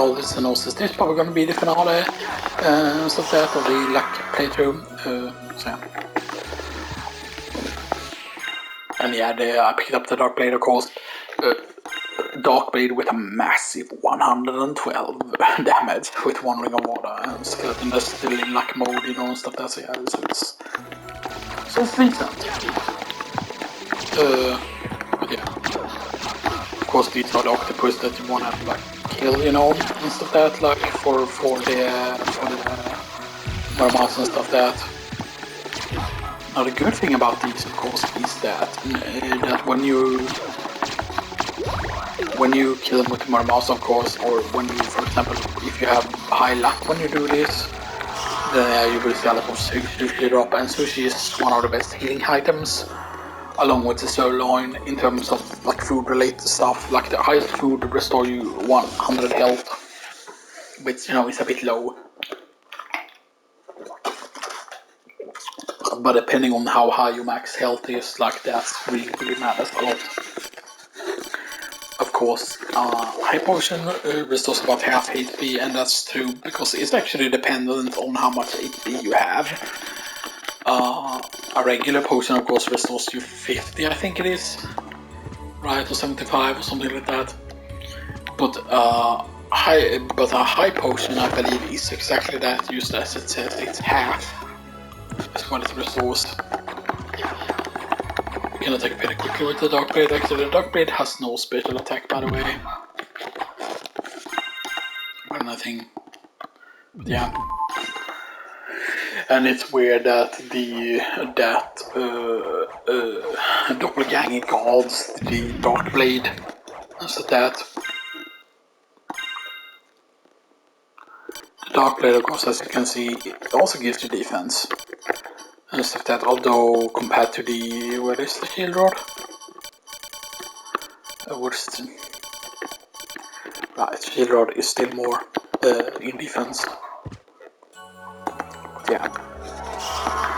all this and also this is probably going to be the finale stuff that of the luck playthrough. So yeah. And yeah, I picked up the Dark Blade, of course. Dark Blade with a massive 112 damage with 1 ring of water and skeleton that's still in luck mode, you know, and stuff. That's yeah, so it's decent. But yeah, of course these are the octopus that you wanna like kill, you know, and stuff that like for the mermaids and stuff that. Now the good thing about these, of course, is that when you kill them with the mermaids, of course, or when you, for example, if you have high luck when you do this, then you will sell it for sushi drop, and sushi is one of the best healing items, along with the sirloin in terms of like food related stuff. Like the highest food restore you 100 health, which you know is a bit low. But depending on how high your max health is, like that's really matters a lot. Of course, high potion restores about half HP, and that's true because it's actually dependent on how much HP you have. A regular potion, of course, restores you 50, I think it is, right, or 75 or something like that. But a high potion, I believe, is exactly that. Used as it says, it's half. That's what it restores. I'm gonna take a pretty quickly with the Dark Blade. Actually, the Dark Blade has no special attack, by the way. Or nothing. Yeah. And it's weird that Doppelganger guards the Dark Blade. So that. The Dark Blade, of course, as you can see, it also gives you defense. And stuff that, although compared to the, where is the shield rod? Right, shield rod is still more in defense. Yeah.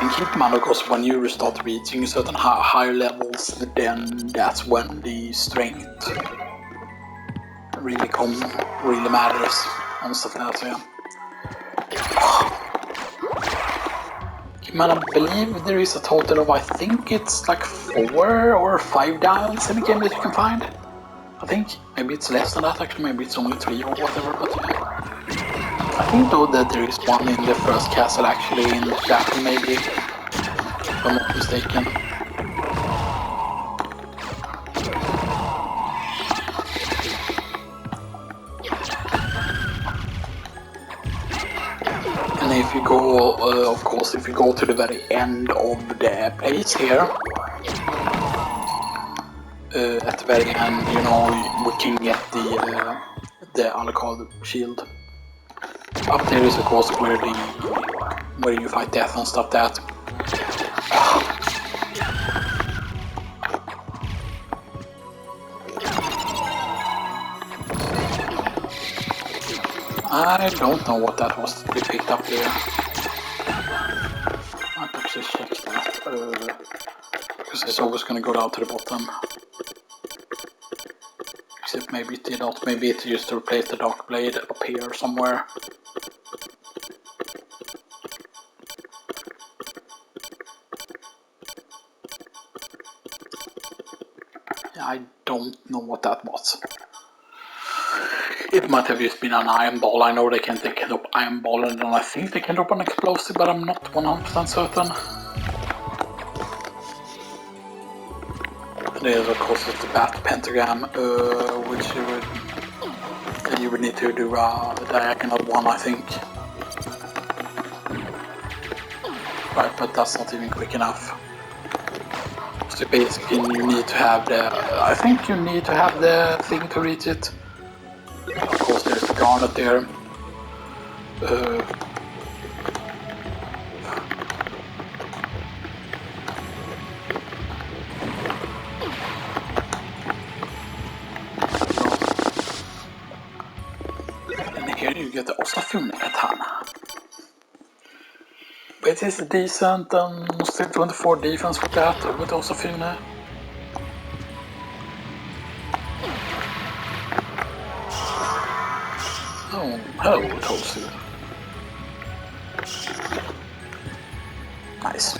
And keep in mind, of course, when you start reaching certain higher levels, then that's when the strength really matters and stuff like that, so yeah. Man, I believe there is a total of, I think it's like 4 or 5 dials in the game that you can find. I think maybe it's less than that actually, maybe it's only 3 or whatever, but yeah. I think though that there is one in the first castle actually in the battle, maybe, if I'm not mistaken. And if you go, of course, if you go to the very end of the place here, at the very end, you know, we can get the Alucard shield. Up there is, of course, where you fight death and stuff that. I don't know what that was that we picked up there. I'll actually check that, because it's always going to go down to the bottom. Except maybe it did not, maybe it used to replace the Dark Blade up here somewhere. Yeah, I don't know what that was. It might have just been an iron ball. I know they can drop iron ball, and I think they can drop an explosive, but I'm not 100% certain. And there's of course the bat pentagram, which you would need to do a diagonal one, I think. Right, but that's not even quick enough. So basically, you need to have I think you need to have the thing to reach it. Of course, there's the garnet there. And here you get the Osafune katana. It is decent, still 24 defense with that, with Osafune. Oh, hello, Toadstool. Nice.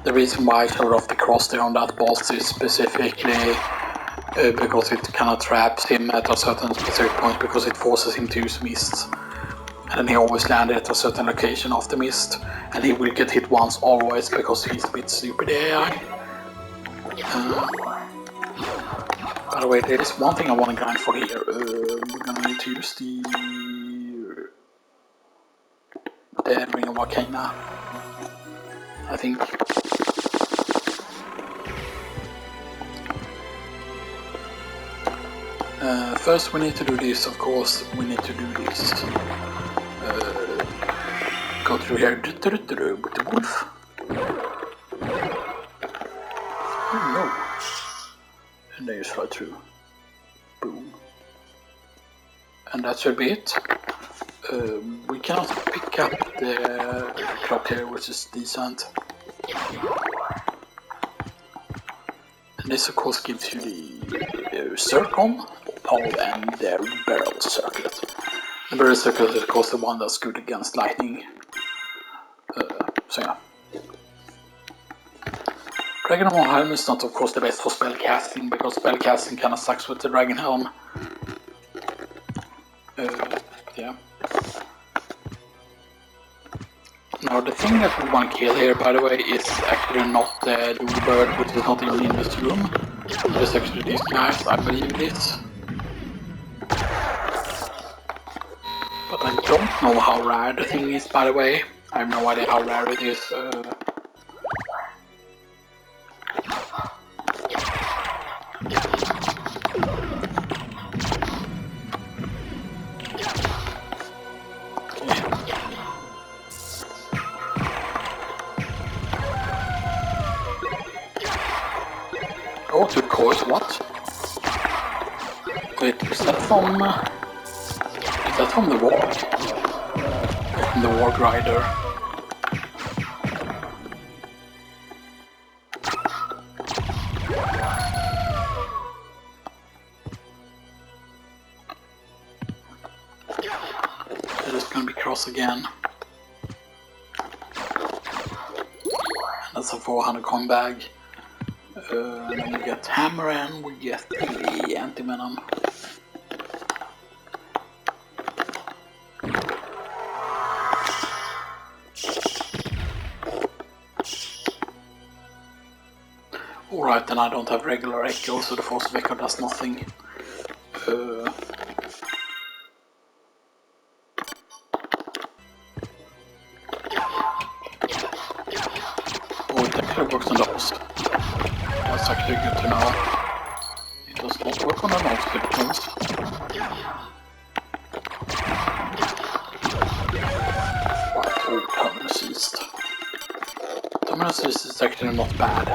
The reason why I showed off the cross there on that boss is specifically because it kind of traps him at a certain specific point because it forces him to use mist. And then he always landed at a certain location after mist. And he will get hit once always because he's a bit stupid AI. By the way, there is one thing I want to grind for here. We're gonna need to use the Ring of Arcana, I think. First we need to do this, of course. We need to do this. Go through here with the wolf. Oh no. And then you slide through. Boom. And that should be it. We cannot pick up the clock here, which is decent. And this of course gives you the circle, pole, and the barrel circlet. The barrel circlet is of course the one that's good against lightning. So yeah. Dragon Helm is not of course the best for spellcasting, because spellcasting kinda sucks with the Dragon Helm. Yeah. Now the thing that we want to kill here, by the way, is actually not the bird, which is not even in this room. It's actually these guys, I believe it is. But I don't know how rare the thing is, by the way. I have no idea how rare it is. Oh, to course, what? Wait, is that from the Warg? From the Warg Rider. It is gonna be cross again. That's a 400 coin bag. And then we get hammer and we get the anti-venom. Alright, then I don't have regular echo, so the force of echo does nothing. Oh, it actually works on those. That's actually good to know. It does not work on the non-skelettons. Right, oh, permanent seized. Permanent seized is actually not bad.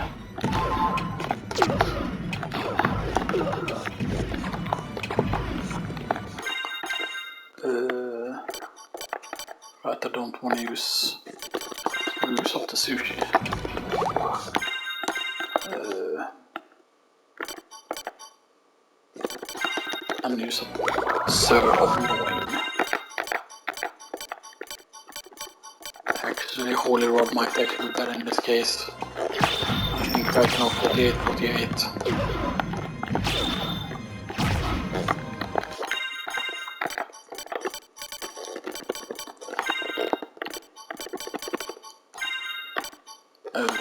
Right, I don't want to use up the sushi. And use a Sir of Loin. Actually, Holy Rod might actually be better in this case. I think right now 48.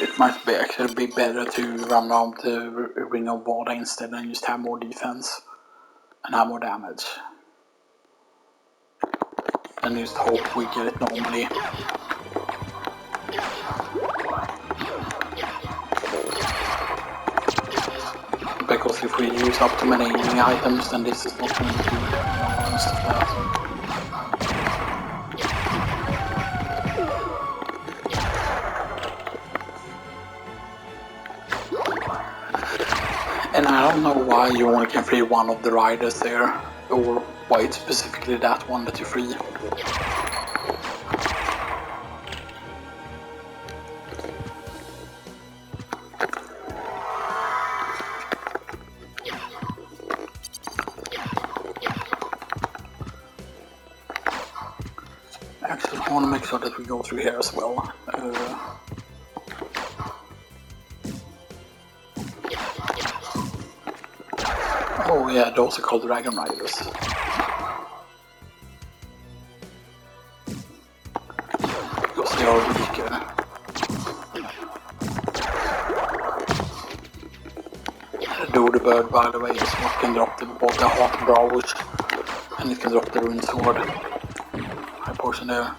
It might actually be better to run around the Ring of Modo instead and just have more defense and have more damage. And just hope we get it normally. Because if we use up too many healing items, then this is not going to do most of that. And I don't know why you only can free one of the riders there, or why it's specifically that one that you free. sure that we go through here as well. Oh yeah, those are called Dragon Riders. Because they are weaker. The bird, by the way, is what can drop both the Heart and Browers, and it can drop the Rune Sword. High potion there.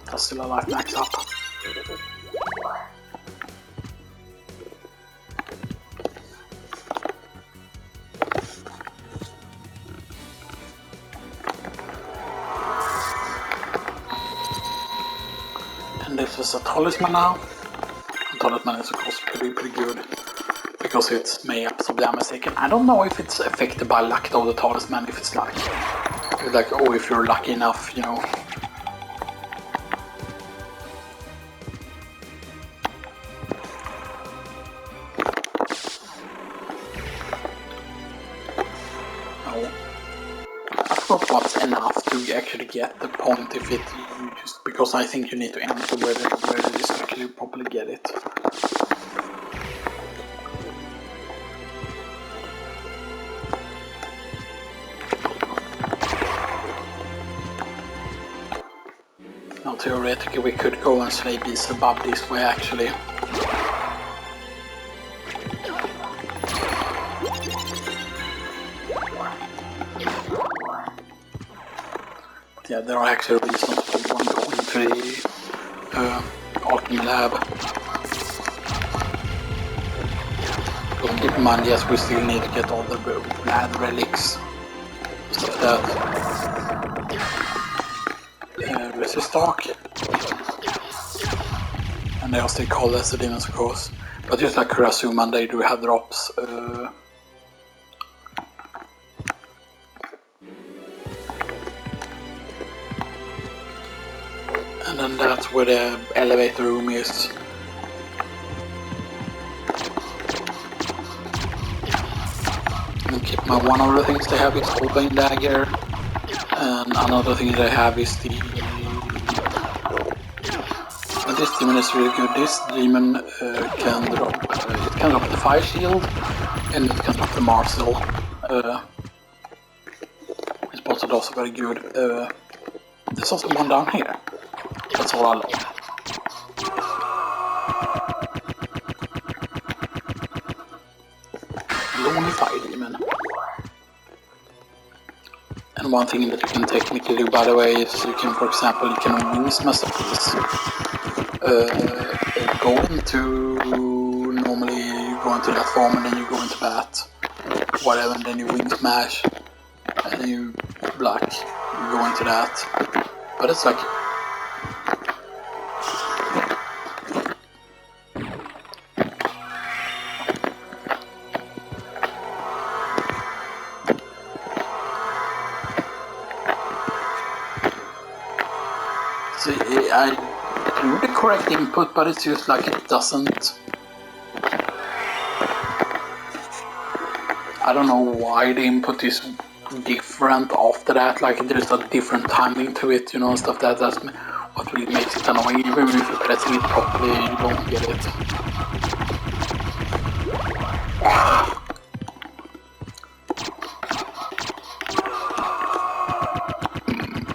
That's still a life max up. And this is a talisman now. A talisman is of course pretty good. Because it's may absorb damage taken. I don't know if it's affected by luck though, the talisman, if it's like oh, if you're lucky enough, you know. No. I forgot what's enough to actually get the point if it just because I think you need to enter where it is actually properly get it. Now theoretically we could go and slay beasts above this way actually. But yeah, there are actually reasons for one going to the alchemy lab. Don't keep in mind, yes, we still need to get all the bad relics. Stuff that. Resist Dark. And they are still called as the demons, of course. But just like Kurasuma, they do have drops. And then that's where the elevator room is. And keep in mind, one of the things they have is Open Dagger. And another thing they have is the... this demon is really good. This demon can drop the Fire Shield, and it can drop the Marcel. It's both of those are very good. There's also one down here. That's all I love. Lonely Fire Demon. And one thing that you can technically do, by the way, is you can, for example, you can wings masterpiece. Go into normally you go into that form and then you go into bat, whatever, and then you wing smash, and then you block. You go into that, but it's like. I do the correct input, but it's just like it doesn't. I don't know why the input is different after that, like there's a different timing to it, you know, and stuff that's what really makes it annoying. Even if you press it properly, you don't get it.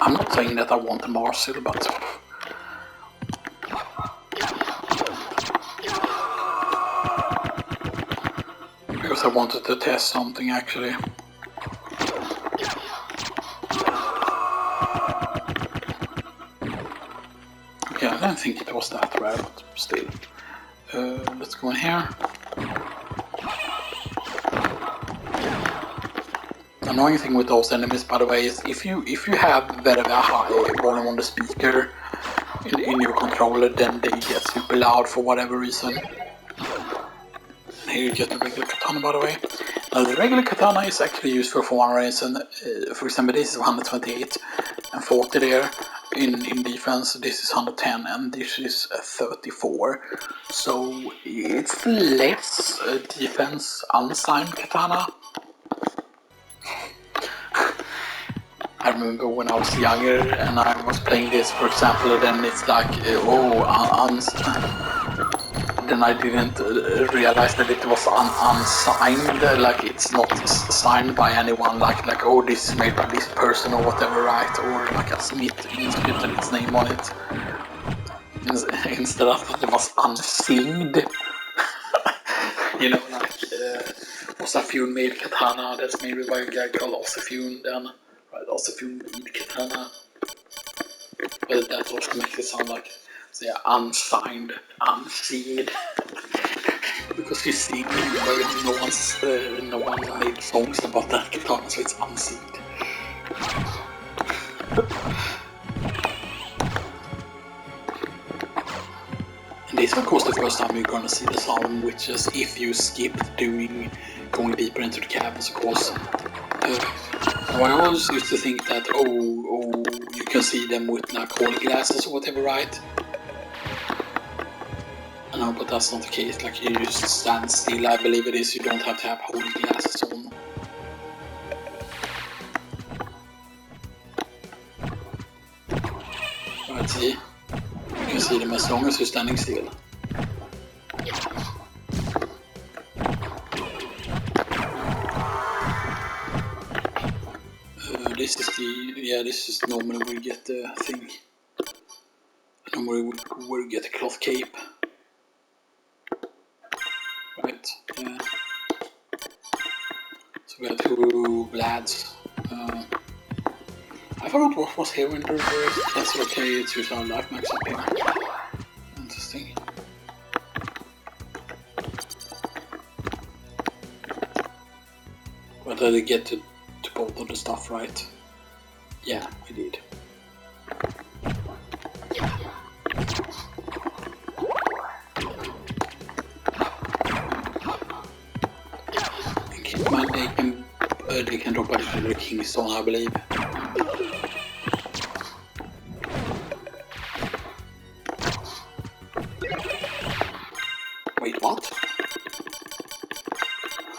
I'm not saying that I want a Marcel, but because I wanted to test something actually. Okay, I didn't think it was that rare, but still. Let's go in here. The annoying thing with those enemies, by the way, is if you have very high volume on the speaker in your controller, then they get super loud for whatever reason. Here you get the regular katana, by the way. Now the regular katana is actually useful for one reason. For example, this is 128 and 40 there in defense. This is 110 and this is 34. So it's less defense unsigned katana. I remember when I was younger and I was playing this, for example, then it's like, then I didn't realize that it was unsigned, like it's not signed by anyone, like oh, this is made by this person or whatever, right? Or like a Smith inscripted its name on it. Instead I thought it was unsinged. You know, like Osafune made katana that's made by a guy called Osafune, then right, Osafune made katana. But that also makes it sound like, so yeah, unsigned, unseen. Because you see, no one made songs about that katana, so it's unseen. And this is of course the first time you're gonna see the Solemn Witches if you skip going deeper into the caverns, of course. Now I always used to think that, oh, you can see them with like holy glasses or whatever, right? No, but that's not the case, like you just stand still, I believe it is, you don't have to have holy glasses on. Right, see? You can see them as long as you're standing still. This is normally where you get the thing. Normally where you get the cloth cape. Right, yeah. So we have two lads. I forgot what was here in the reverse. That's okay, it's just our life max up here. Interesting. But did I get to both of the stuff right? Yeah, I did. Keep in mind they can drop actually the King's Stone, I believe. Wait, what?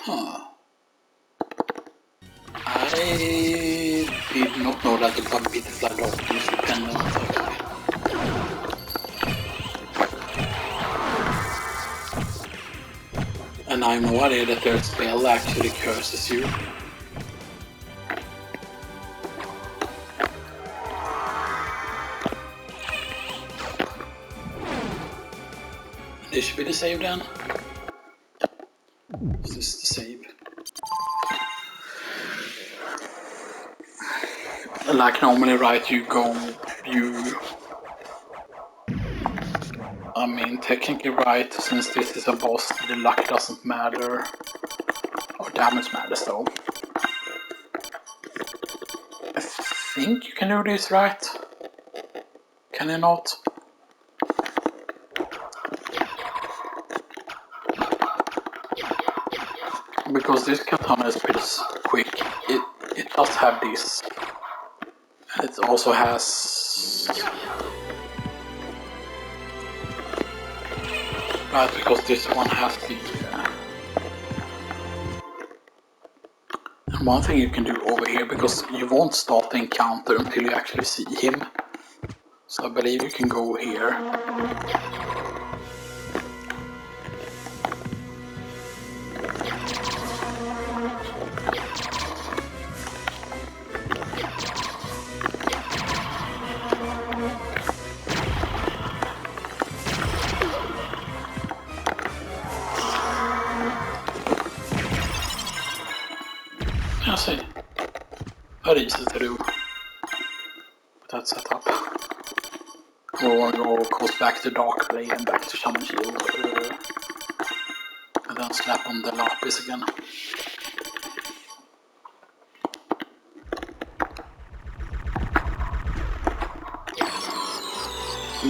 Huh. I did not know that the bug beat the flag off is dependent. And I have no idea that their spell actually curses you. This should be the save then. Is this the save? Like normally, right, I mean, technically right, since this is a boss, the luck doesn't matter, or damage matters though. I think you can do this right, can you not? Because this katana is pretty quick, it does have this, and it also has... Right, because this one has the... And one thing you can do over here, because you won't start the encounter until you actually see him. So I believe you can go here. I see. Very easy to do. That setup. Or go of course back to Dark Blade and back to Shaman Shield. And then slap on the Lapis again.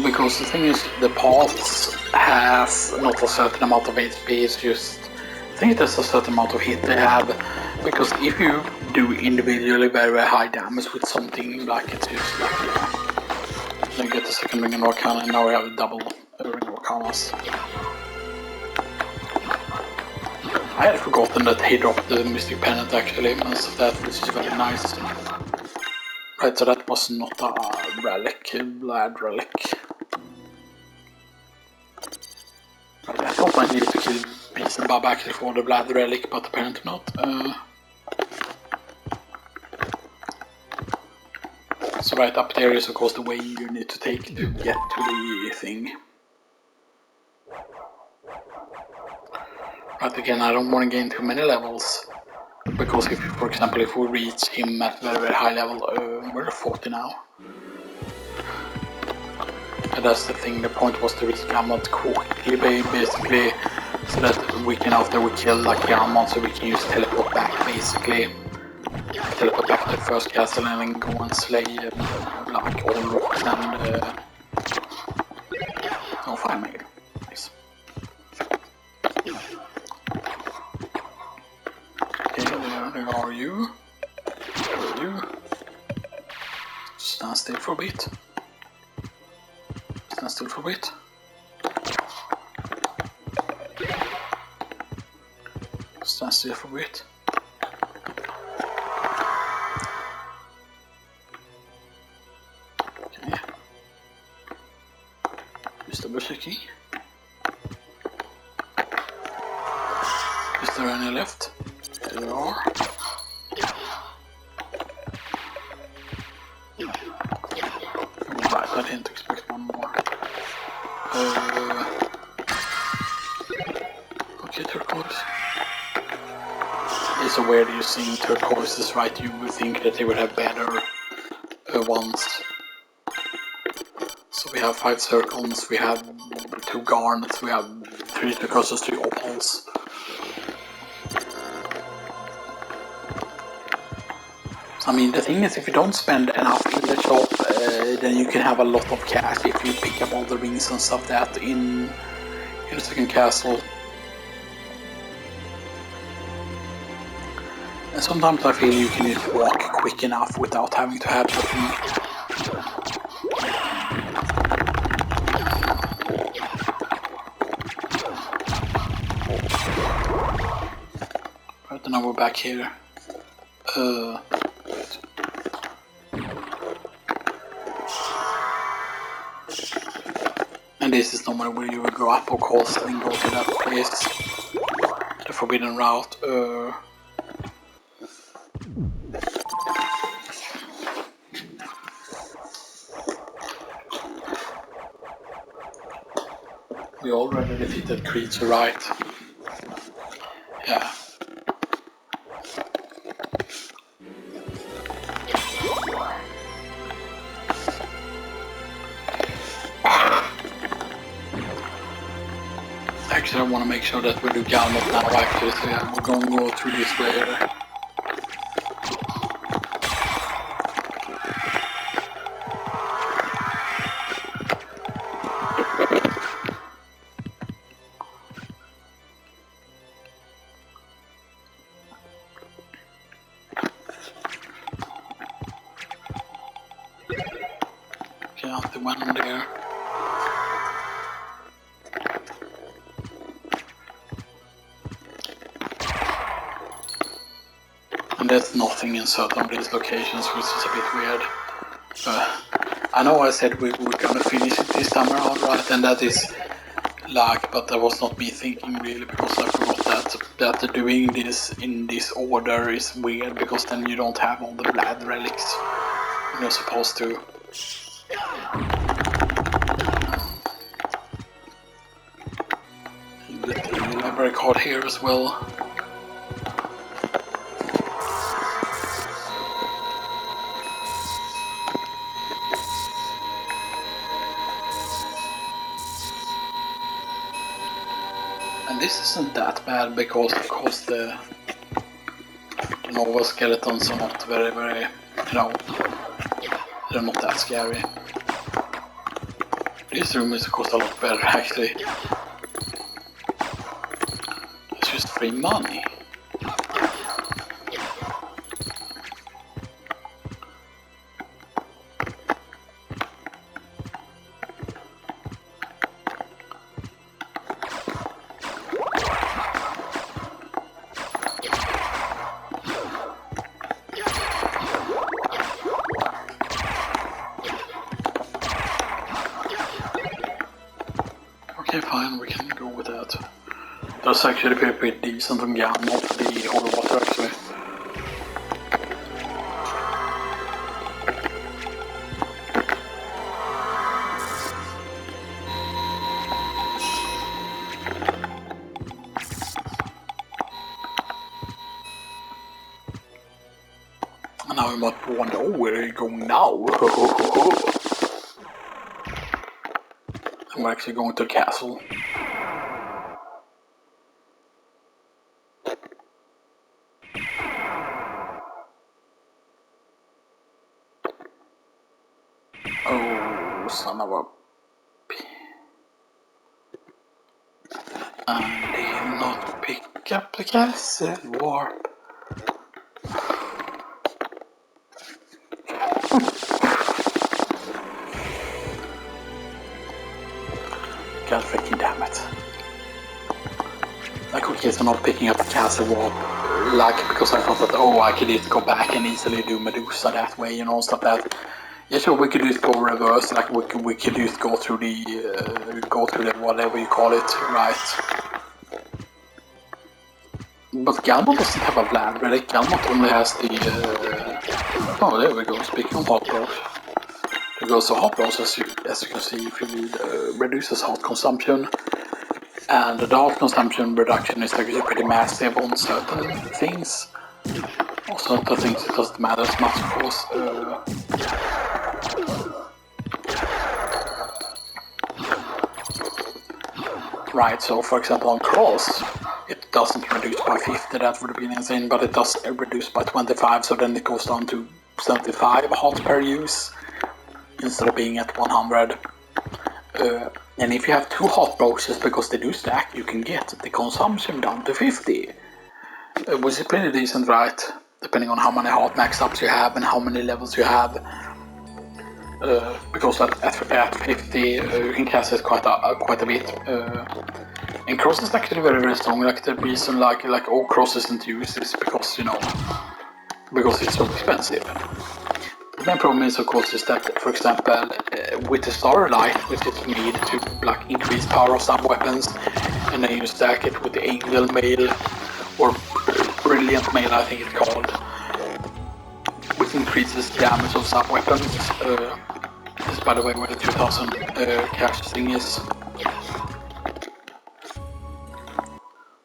Because the thing is, the paths has not a certain amount of HP, it's just... I think there's a certain amount of hit they have. Because if you do individually very high damage with something, like it's just like, yeah. Then get the second ring in Arcana, and now we have a double ring Arcanas. I had forgotten that he dropped the Mystic Pennant actually, most of that, which is very nice. Right, so that was not a relic, a blood relic. Right, I thought I needed to kill Beast and Bob actually for the blood relic, but apparently not. So right up there is of course the way you need to take to get to the thing. Right, again, I don't want to gain too many levels. Because if, for example, if we reach him at very, very high level, we're at 40 now. And that's the thing, the point was to reach Gammon quickly, basically, so that we can, after we kill like Gammon, so we can use teleport back, basically. Teleport back to the first castle and then go and slay like all rocks and oh, fire mail. Nice. Okay, there are you. Where are you? Stand still for a bit. Stand still for a bit. Stand still for a bit. Okay. Just double checking. Is there any left? There are. Right, I didn't expect one more. Okay, turquoise. It's so weird using turquoises, right? You would think that they would have better ones. So we have 5 circles, we have 2 garnets, we have 3 turquoises, 3 opals. I mean, the thing is, if you don't spend enough in the shop, then you can have a lot of cash if you pick up all the rings and stuff that in the second castle. And sometimes I feel you can just walk quick enough without having to have the thing. Right, now we're back here. And this is normally where you will go up, of course, and go to that place. The forbidden route. We already defeated creature, right? Yeah. Actually, I want to make sure that we do Galmot now, actually, so yeah, we're going to go through this way here. Okay, Ante went on there. And there's nothing in certain of these locations, which is a bit weird. I know I said we were gonna finish it this time around, right? And that is luck, but that was not me thinking really, because I forgot that doing this in this order is weird, because then you don't have all the blood relics you're supposed to. Get the library card here as well. And this isn't that bad, because of course the Nova skeletons are not very, very, you know, they're not that scary. This room is of course a lot better actually. It's just free money. go with that. That's actually pretty decent and gammalt for the holy water actually. And now we might wonder, oh, where are you going now? And we're actually going to the castle. Oh, son of a... And did not pick up the castle warp. God freaking damn it. Like, okay, so not picking up the castle warp, like, because I thought that, oh, I could just go back and easily do Medusa that way, you know, stuff like that. Yeah, sure, we could just go reverse, like, we could just go through the, whatever you call it, right? But Galmot doesn't have a Vlad relic. Galmot only has the, oh, there we go, speaking of hot bros. It goes to hot bros, as you can see, if you reduces hot consumption. And the hot consumption reduction is actually pretty massive on certain things. On certain things it doesn't matter as much, of course. Right, so for example on Cross, it doesn't reduce by 50, that would have been insane, but it does reduce by 25, so then it goes down to 75 hot per use, instead of being at 100. And if you have two hot boxes, because they do stack, you can get the consumption down to 50. Which is pretty decent, right? Depending on how many hot max ups you have and how many levels you have. Because at 50 you can cast it quite a bit. And Cross is actually very, very strong. Like the reason like all Cross isn't used is because, you know, because it's so expensive. The main problem is, of course, is that, for example, with the Starlight, which is made to like increase power of some weapons, and then you stack it with the Angel Mail, or Brilliant Mail, I think it's called, which increases damage of some weapons. This is, by the way, where the 2000 cash thing is.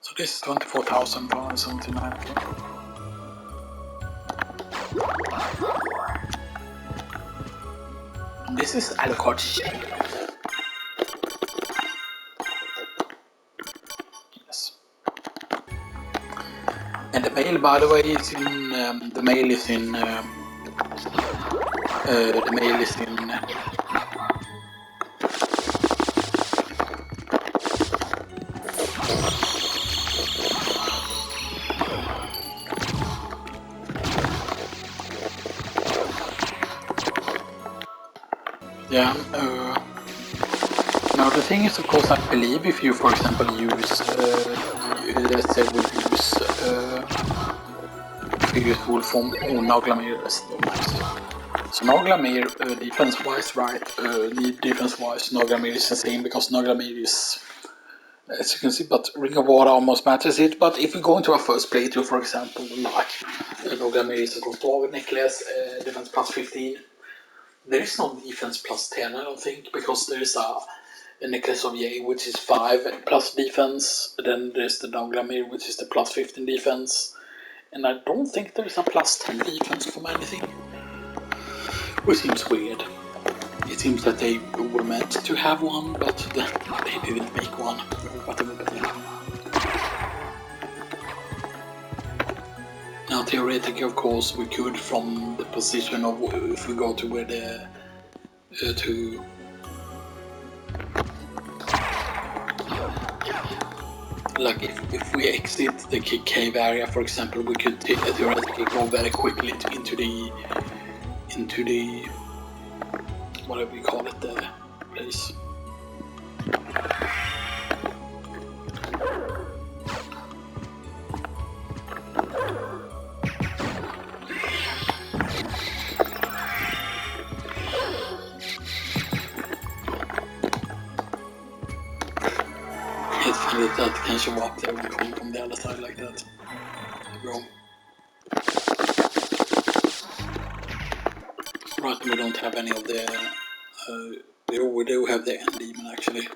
So this is 24,479. This is Alucard shape. Yes. And the mail, by the way, is in the mail is in yeah. Now the thing is, of course, I believe if you, for example, use let's say we use full form Naglamir as no nice. So Naglamir, defense-wise, right? Defense-wise, Naglamir is the same because Naglamir is, as you can see, but Ring of Water almost matches it. But if we go into our first playthrough, for example, like Naglamir is a Ghost necklace, defense plus 15. There is no defense plus 10, I don't think, because there is a necklace of Yay, which is 5 plus defense. Then there's the Naglamir, which is the plus 15 defense. And I don't think there's a plus 10 defense from anything. Which seems weird. It seems that they were meant to have one, but they didn't make one. Now theoretically, of course, we could, from the position of, if we go to where the like if we exit the cave area, for example, we could theoretically go very quickly into the whatever you call it, the place. find it that can show up there and come from the other side like that. Bro. Right, we don't have any of the... we do have the end demon actually.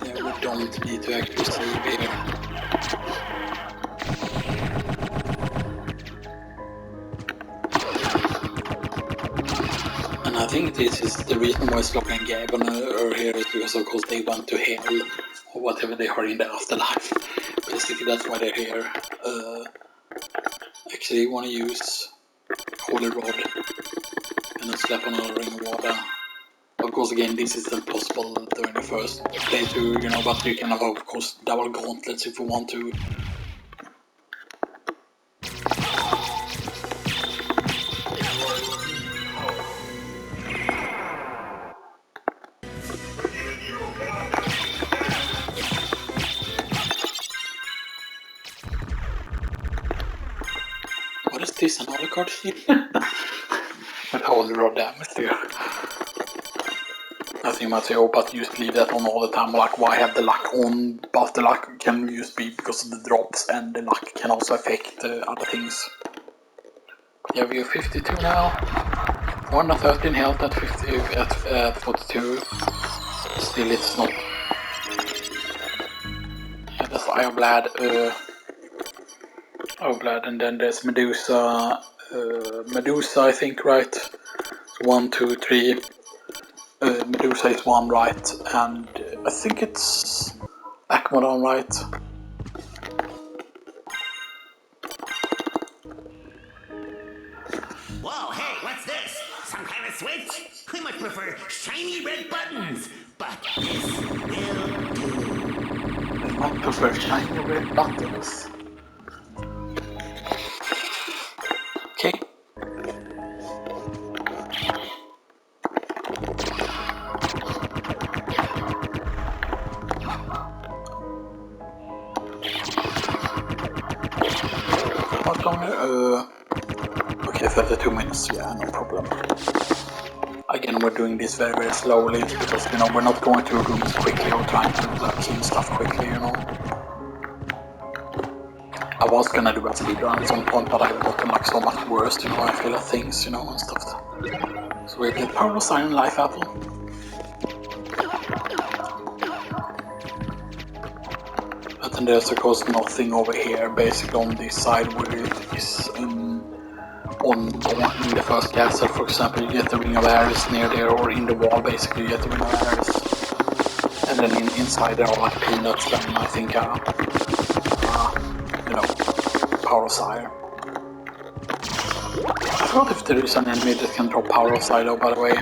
Yeah, we don't need to actually save here. And I think this is the reason why Lucko and Gavin are here is because of course they went to hell or whatever they are in the afterlife. Basically that's why they're here. Actually you want to use Holy Rod and then slap another ring of water. Of course again this isn't possible during the first playthrough, you know, but you can have of course double gauntlets if you want to. What is this, another card here? With Holy Rod damage there. Nothing much here, but just leave that on all the time. Like, why have the luck on? But the luck can just be because of the drops, and the luck can also affect other things. Yeah, we have 52 now. 113 health at 50 at 42. Still, it's not. Yeah, that's Ironblade. Ironblade, and then there's Medusa. Medusa, I think, right? 1, 2, 3. Medusa is 1, right? And I think it's Modo, right? Whoa, hey, what's this? Some kind of switch? I much prefer shiny red buttons, but this will do. I much prefer shiny red buttons. Okay. How long? Okay, 32 minutes, yeah, no problem. Again, we're doing this very, very slowly because, you know, we're not going through rooms quickly or trying to kill stuff quickly, you know. I was gonna do a speedrun at some point, but I've gotten like so much worse, you know, I feel at things, you know, and stuff. So we get Power of Siren Life Apple. But then there's of course nothing over here, basically on this side where it is in the first castle, for example, you get the Ring of Ares near there, or in the wall basically you get the Ring of Ares. And then inside there are like peanuts and I think, you know, Power of Sire. I forgot if there is an enemy that can drop Power of Sire, by the way.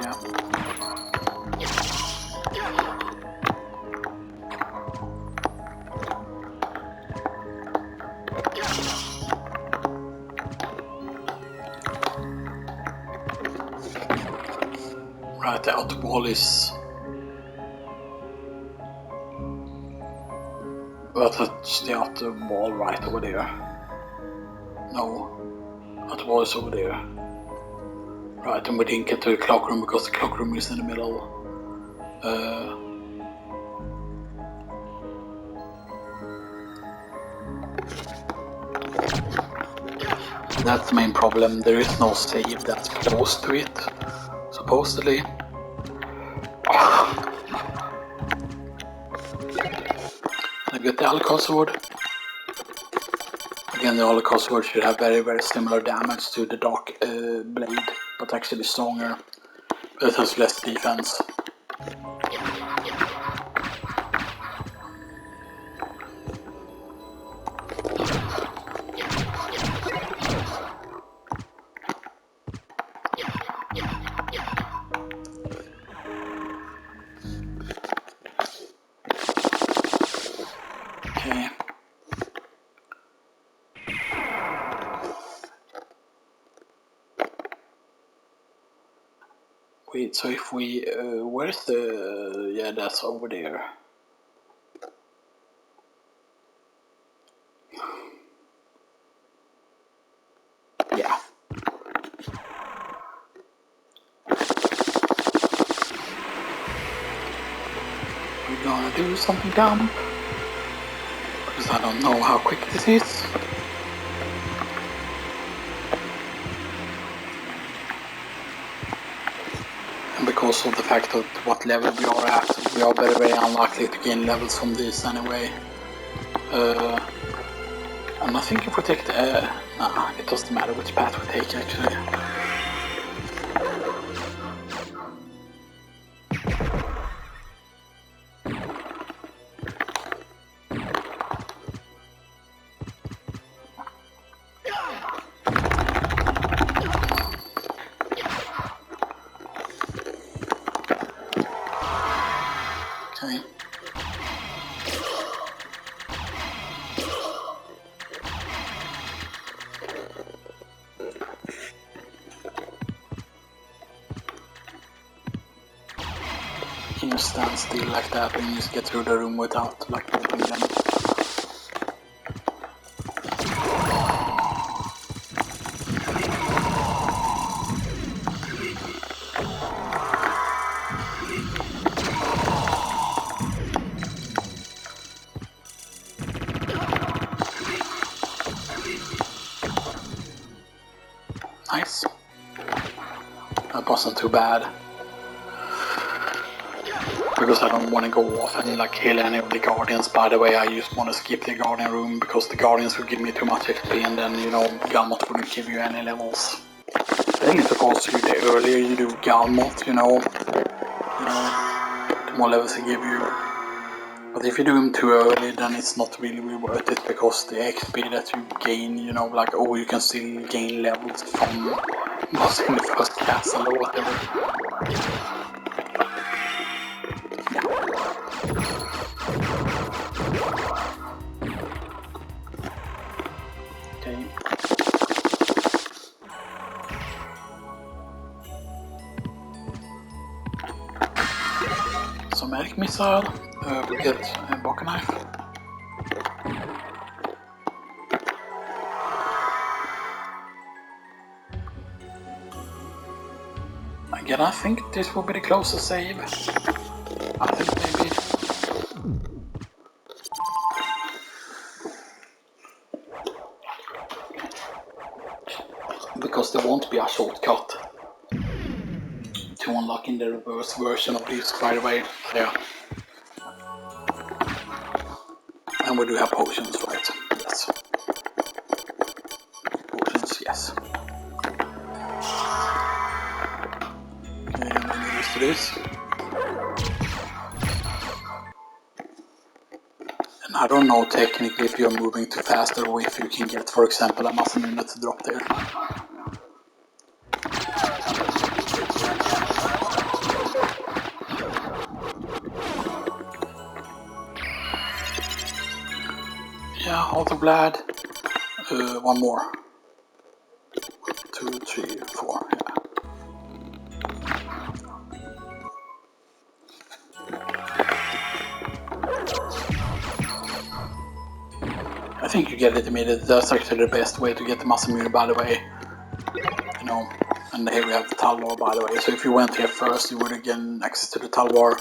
Yeah. Right, the outer wall is... Well, that's the outer wall right over there. No, outer wall is over there. Right, and we didn't get to the clock room because the clock room is in the middle. That's the main problem, there is no save that's close to it, supposedly. I get the Alcor sword. Again, the Alcor sword should have very, very similar damage to the Dark blade, but actually stronger. But it has less defense. Okay. Wait, so if we, where's the, yeah, that's over there. do something dumb. Because I don't know how quick this is. And because of the fact of what level we are at, we are very, very unlikely to gain levels from this anyway. And I think if we take the... nah, it doesn't matter which path we take actually. Okay. You just stand still like that and you just get through the room without like moving them. Nice. That wasn't too bad. Because I don't want to go off and like kill any of the guardians. By the way, I just want to skip the guardian room because the guardians will give me too much XP and then, you know, Galmot wouldn't give you any levels. Then it's supposed to be the earlier you do Galmot, you know, the more levels they give you. But if you do them too early, then it's not really worth it because the XP that you gain, you know, like, oh, you can still gain levels from bossing the first castle or whatever. Okay. So medic missile, we get a pocket knife. Again, I think this will be the closest save. I think maybe. Because there won't be a shortcut to unlocking the reverse version of this right away. Yeah. And we do have potions, right? Yes. Potions, yes. Okay, I'm getting used to this. And I don't know technically if you're moving too fast or if you can get, for example, a muscle unit to drop there. Yeah, Auto Blad. One more. 2, 3, 4, yeah. I think you get it immediately. That's actually the best way to get the muscle meter, by the way. You know, and here we have the Talwar, by the way. So if you went here first, you would again access to the Talwar,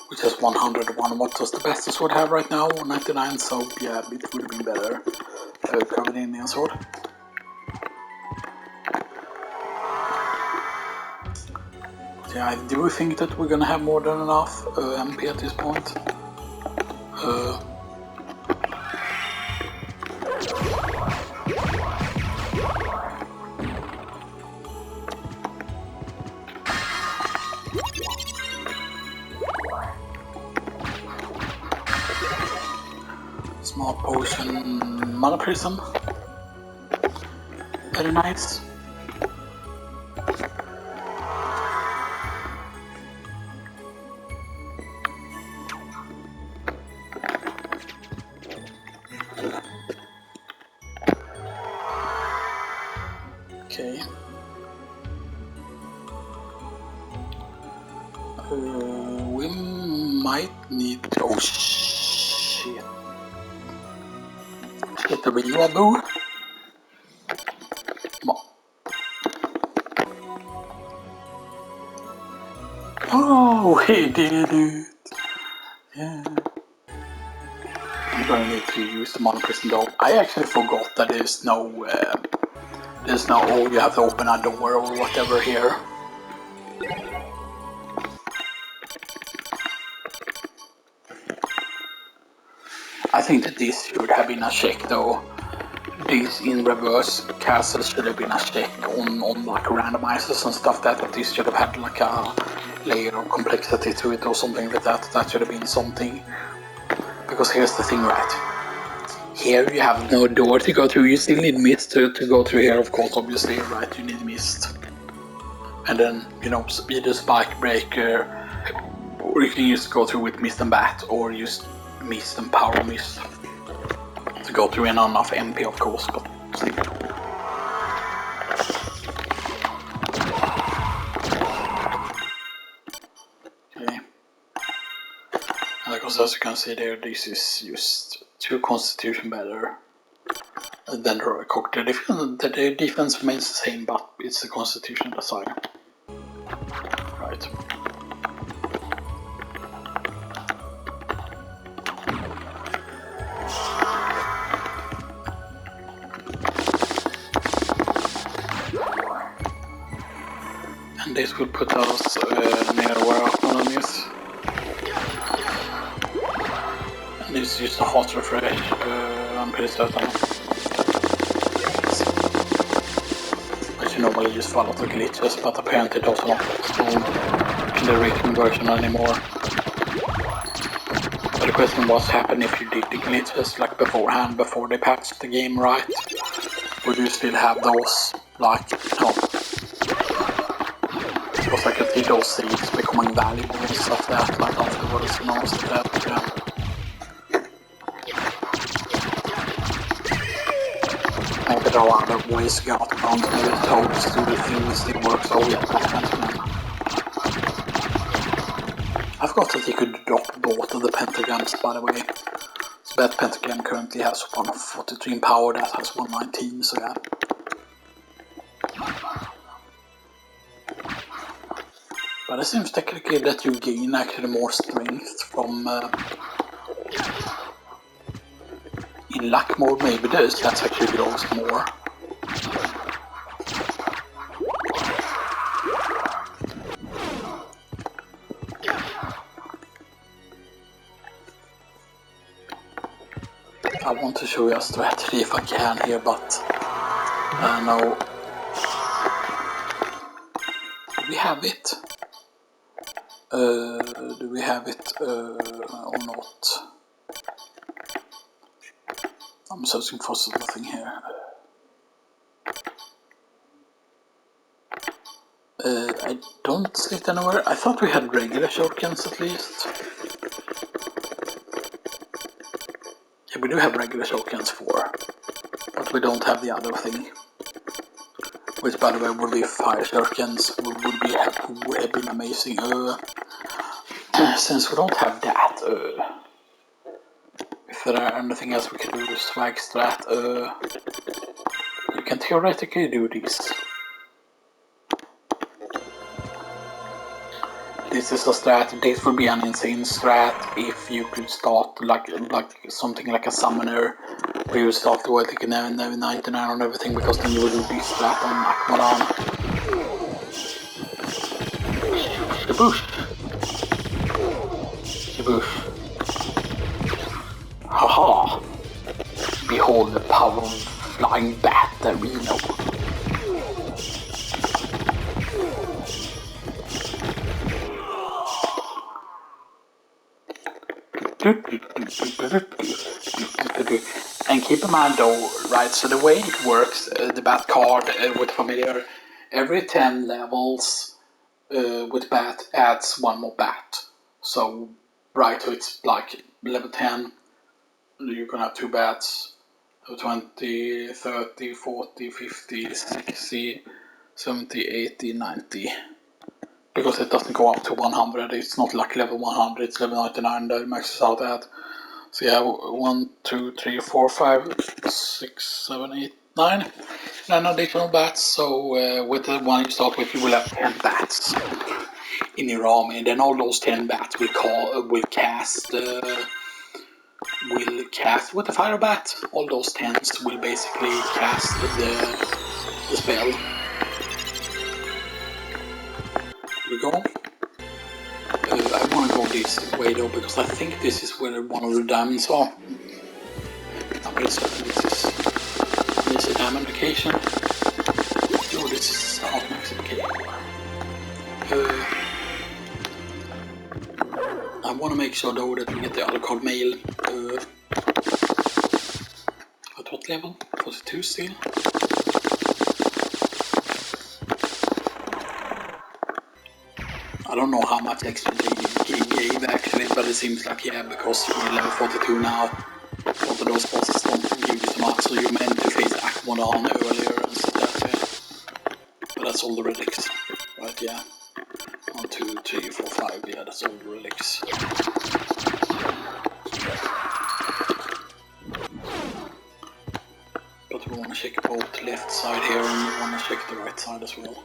which is 101. What does the best sword have right now? 199. So yeah, it would have been better covered in the sword. Yeah, I do think that we're gonna have more than enough MP at this point. Small potion, mana prism. Very nice. Okay. We might need. Oh shit! Get the real boo. Come on. Oh, he did it. Yeah. you're going to need to use the Mono Prison door. I actually forgot that there's no, oh, you have to open a door or whatever here. I think that this should have been a check though. These in reverse castles should have been a check on like randomizers and stuff that this should have had like a layer of complexity to it or something like that. That should have been something. Because here's the thing, right? Here you have no door to go through. You still need mist to go through here, of course, obviously, right? You need mist. And then, you know, either spike breaker, or you can just go through with mist and bat, or use mist and power mist to go through and enough MP, of course, but still. Okay. And because as you can see there, this is just 2 constitution better than the Royal Cock. The defense remains the same, but it's the constitution that's higher. Right. And this will put us near where our column is. And this is just a hot refresh, I'm pretty certain. Which you normally just follow the glitches, but apparently those are not installed in the Requiem version anymore. But the question was, happen if you did the glitches like beforehand, before they patched the game, right? Would you still have those, like, no. Because I could see those seeds becoming valuable and stuff that, like, afterwards and all stuff that, yeah. Maybe there are other ways to get around the toads to the things that works, oh yeah, I forgot that you could drop both of the pentagrams, by the way. So that pentagram currently has 143 in power, that has 119, so yeah. But it seems technically that you gain actually more strength from in luck mode, maybe that's actually grows more. I want to show you a strategy if I can here, but no. Do we have it? Do we have it or not? I'm searching for something here. I don't see it anywhere. I thought we had regular shotguns at least. Yeah, we do have regular shotguns for, but we don't have the other thing. Which, by the way, would be fire shotguns, would have been amazing. Since we don't have that, if there are anything else we can do with swag strat, you can theoretically do this. This is a strat. This would be an insane strat if you could start like something like a summoner, where you start with like a 99 on everything, because then you would do this strat on Akmaran. Shabush. Shabush. Haha! Behold the power of flying bat that we know. And keep in mind though, right, so the way it works, the bat card with familiar, every 10 levels with bat adds 1 more bat. So, right, so it's like level 10, you're gonna have 2 bats, 20, 30, 40, 50, 60, 70, 80, 90. Because it doesn't go up to 100, it's not like level 100, it's level 99 that it maxes out at. So yeah, 1, 2, 3, 4, 5, 6, 7, 8, 9. 9 additional bats, so with the one you start with, you will have 10 bats in your army, and then all those 10 bats will cast will cast with the fire bat. All those 10s will basically cast the spell. Here we go. I want to go this way though, because I think this is where one of the diamonds are. I'm pretty certain this is a diamond location. Oh, this is Outmax location. I want to make sure though that we get the other card mail. At what level? 42 still? I don't know how much extra they gave actually, but it seems like yeah, because we're level 42 now. Both of those bosses don't give you so much, so you're meant to face Akmodon earlier and stuff like that, yeah. But that's all the relics, right? Yeah. 1, 2, 3, 4, 5, yeah, that's all the relics. But we want to check both left side here and we want to check the right side as well.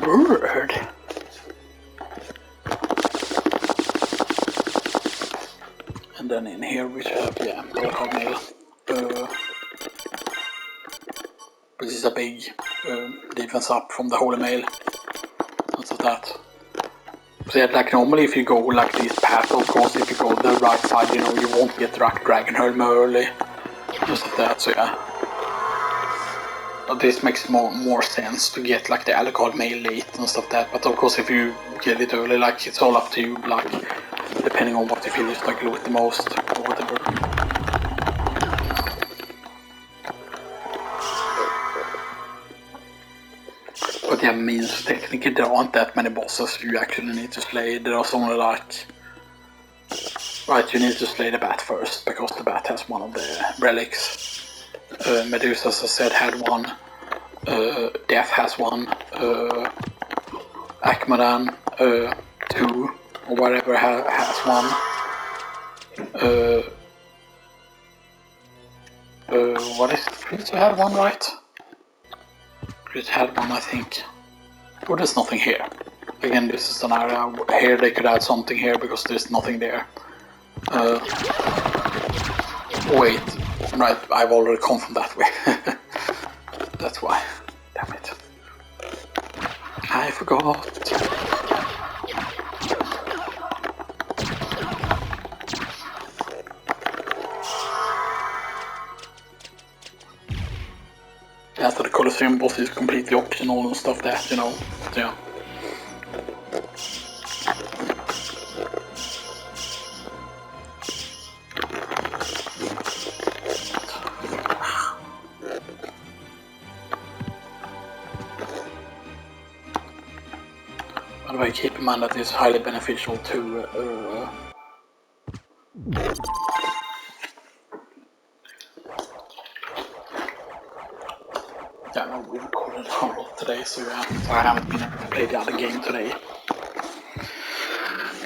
Bird. And then in here we have, yeah, Protocol Mail. This is a big defense up from the Holy Mail. Lots of that. So yeah, like normally if you go like this path, of course if you go the right side, you know, you won't get Dragon Helm early. Just like that, so yeah. But this makes more sense to get like the Alucard Mail late and stuff like that. But of course if you get it early, like it's all up to you, like depending on what you feel is like with the most or whatever. But yeah, means technically there aren't that many bosses you actually need to slay. There are only like... Right, you need to slay the bat first, because the bat has one of the relics. Medusa, as I said, had one. Death has one. Akmadan, 2, or whatever, has one. What is it? Creature had one, right? Creature had one, I think. Oh, there's nothing here. Again, this is an area here they could add something here because there's nothing there. Wait, right, I've already come from that way. That's why. Damn it. I forgot. After the Colosseum boss is completely optional and stuff that, you know, so yeah. By the way, keep in mind that it's highly beneficial to yeah, no, we recorded a lot today, so yeah, so I haven't been able to play the other game today.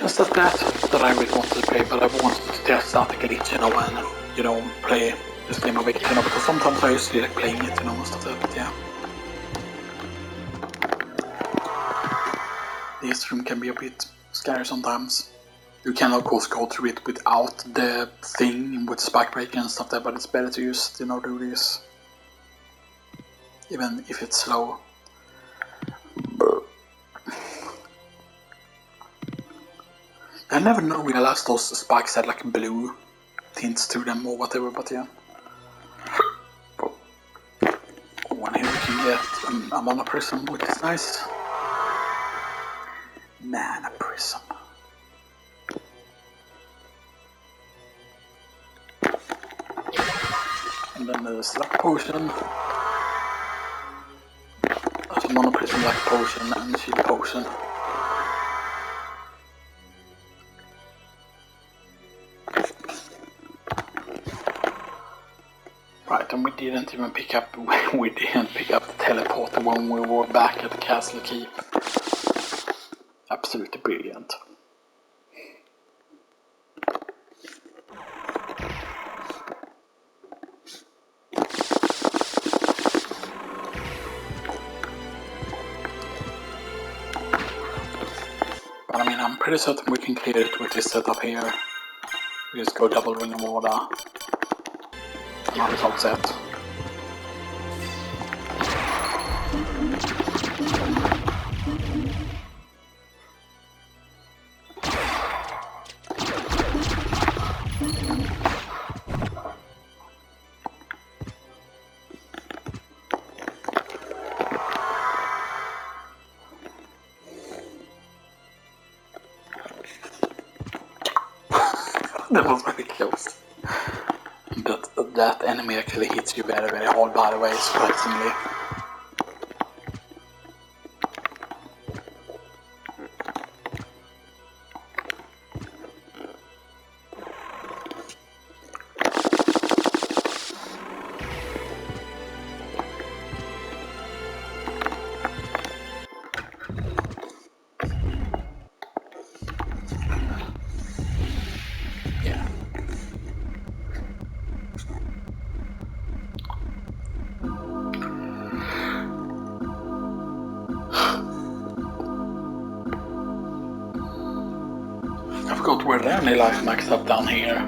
Just that I really wanted to play, but I wanted to test out the glitch, you know, and, you know, play this game a bit, you know, because sometimes I used to like playing it, you know, and stuff like that, but yeah. This room can be a bit scary sometimes. You can of course go through it without the thing with spike breaking and stuff like that, but it's better to just, you know, do this. Even if it's slow. I never realized those spikes had like blue tints to them or whatever, but yeah. One here we can get a mana prism, which is nice. Mana prism. And then there's luck potion. There's a mana prism, luck potion, and shield potion. Right, and we didn't pick up the teleporter when we were back at the castle keep. Absolutely brilliant. I mean, I'm pretty certain we can clear it with this setup here. We just go double ring of water. And now it's all set. That was very close. That enemy actually hits you very, very hard, by the way, surprisingly. I forgot where the only life max up down here,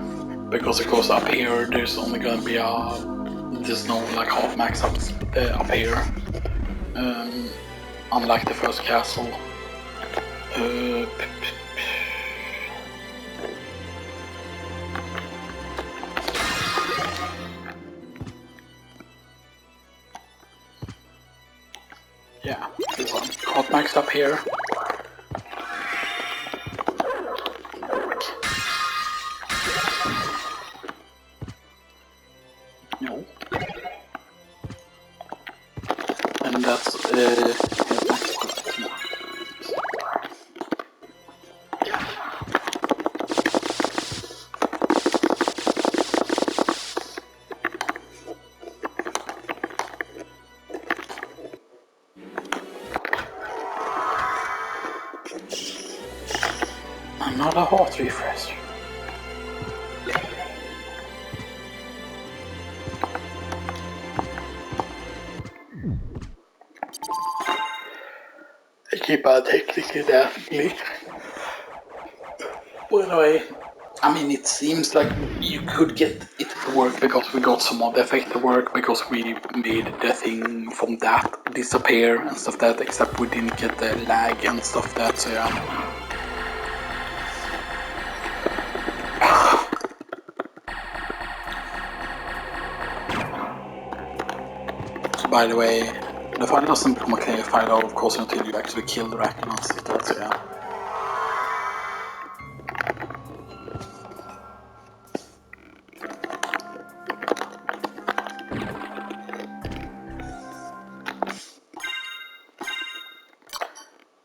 because of course up here there's only gonna be there's no like half max ups up here, unlike the first castle. Yeah, there's one half max up here. No. And that's another heart refresh. I keep on technically definitely. By the way, I mean it seems like you could get it to work because we got some mod effect to work because we made the thing from that disappear and stuff that, except we didn't get the lag and stuff that, so yeah. By the way, the fight doesn't become a clear fight of course until you actually kill the Requiem and stuff that, so yeah.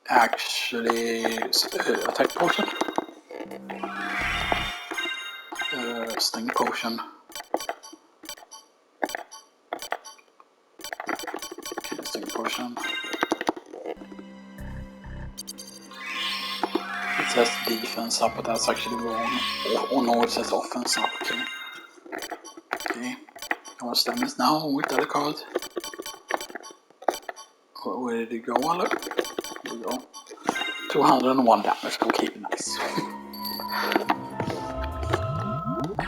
Actually, attack potion, sting potion. Okay, sting potion. It says defense up, but that's actually wrong. Oh no, it says offense up. Okay. Okay. What's damage now with that card? Where did it go? Hello? Here we go. 201 damage. Okay, nice.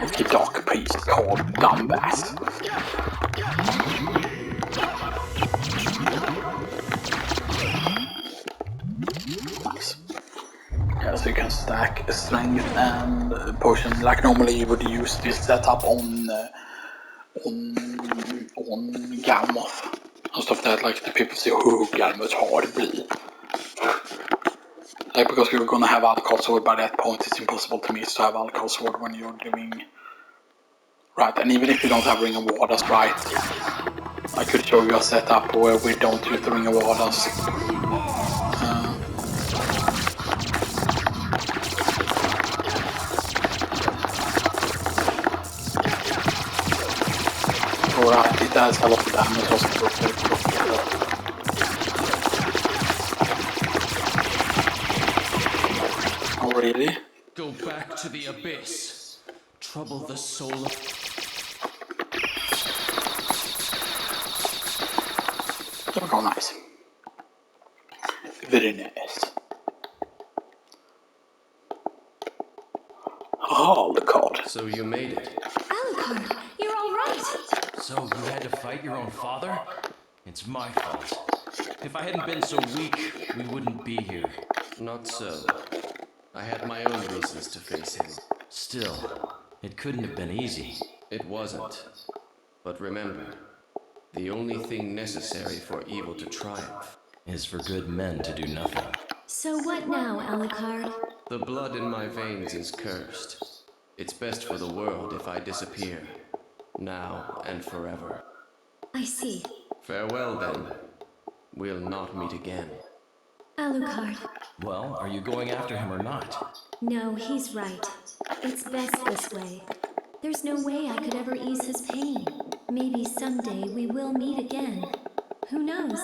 Okay, Dark Priest called Dumbass. Nice. Yeah, so you can stack strength and potion like normally you would use this setup on Galmoth and stuff that, like the people say, oh, Galmoth's hard to beat. Like, because we were gonna have Alcott Sword by that point, it's impossible to miss to have Alcott Sword when you're doing... Right, and even if you don't have Ring of Warders, right, I could show you a setup where we don't use the Ring of Warders. Alright, it does a lot of damage also. Oh, really? Go back to the abyss. Trouble the soul of... There we go, nice. Very nice. So you made it. Alucard, you're all right. So you had to fight your own father? It's my fault. If I hadn't been so weak, we wouldn't be here. Not so. I had my own reasons to face him. Still, it couldn't have been easy. It wasn't. But remember, the only thing necessary for evil to triumph is for good men to do nothing. So what now, Alucard? The blood in my veins is cursed. It's best for the world if I disappear, now and forever. I see. Farewell, then. We'll not meet again. Alucard. Well, are you going after him or not? No, he's right. It's best this way. There's no way I could ever ease his pain. Maybe someday we will meet again. Who knows?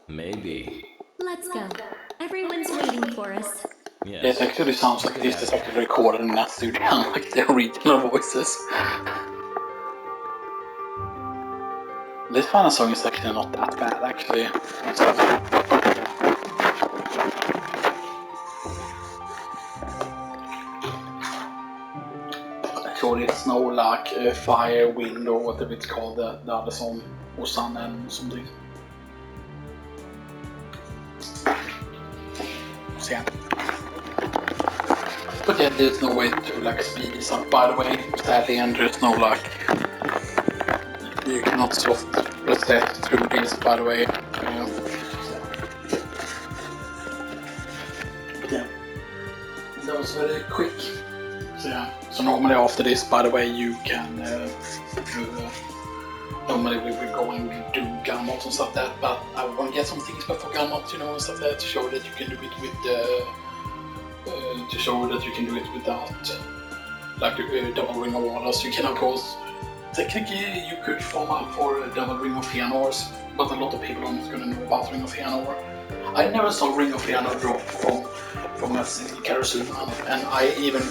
Maybe. Let's go. Everyone's waiting for us. Yes. It actually sounds like this is actually recorded in that studio, like the original voices. This final song is actually not that bad, actually. Actually, it's no like fire, wind, or whatever it's called, the other song, or sun and something. So yeah. But yeah, there's no way to like speed this up, by the way, sadly, and there's no like, you cannot soft reset through this, by the way. But yeah, that was very quick. So yeah, so normally after this, by the way, you can, normally we will go and do Galmot and stuff like that, but I want to get some things before Galmot, you know, and stuff like that, to show that you can do it with to show that you can do it without like double ring of warders. You can of course, technically you could form up for a double ring of Feanors, but a lot of people aren't gonna know about ring of Feanor. I never saw ring of Feanor drop from a single Karasuman, and I even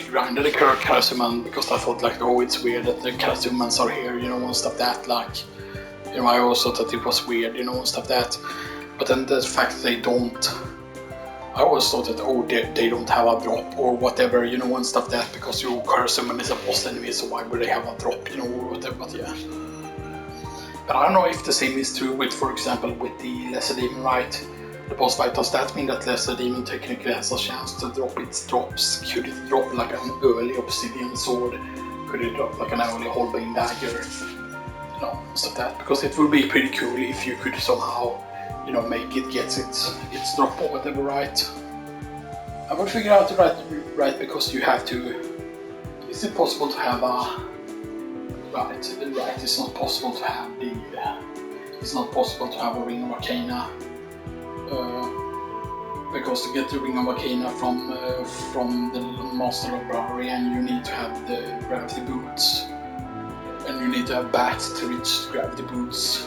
grinded the Karasuman because I thought like, oh, it's weird that the Karasumans are here, you know, and stuff that, like, you know, I also thought it was weird, you know, and stuff that, but then the fact they don't, I always thought that, oh, they don't have a drop or whatever, you know, and stuff that, because your Karasuman is a boss enemy, so why would they have a drop, you know, or whatever, but yeah. But I don't know if the same is true with, for example, with the Lesser Demon, right? The boss fight, does that mean that Lesser Demon technically has a chance to drop its drops? Could it drop like an early Obsidian Sword? Could it drop like an early Holbein Dagger? You know, stuff like that. Because it would be pretty cool if you could somehow, you know, make it get its drop or whatever, right? I will figure out the right, because you have to. Is it possible to have a right? It's not possible to have the. It's not possible to have a Ring of Arcana. Because to get the Ring of Arcana from the Master of Barbarian, you need to have the Gravity Boots, and you need to have bats to reach Gravity Boots.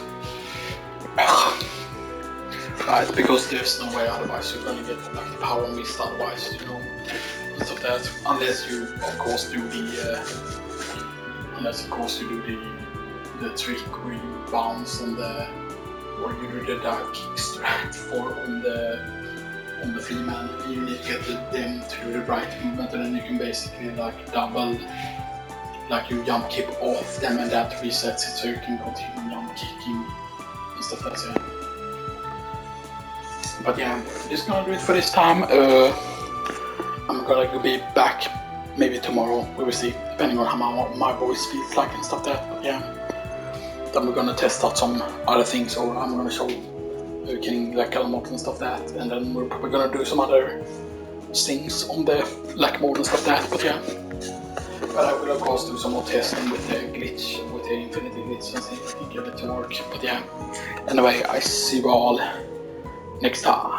Right, because there's no way otherwise you're gonna get like the Power Mist otherwise, you know, and stuff like that. Unless you of course do the trick where you bounce on the, or you do the dark extract for on the free man. You need to get them through the right movement, and then you can basically like double, like you jump kick off them, and that resets it so you can continue jump kicking and stuff like that. But yeah, I'm just gonna do it for this time. I'm gonna be back maybe tomorrow, we will see, depending on how my voice feels like and stuff like that. But yeah, then we're gonna test out some other things, or I'm gonna show can like Galmot and stuff like that, and then we're probably gonna do some other things on the Black mode and stuff like that. But yeah, but I will of course do some more testing with the glitch, with the Infinity glitch, and see if I can get it to work. But yeah, anyway, I see you all next time.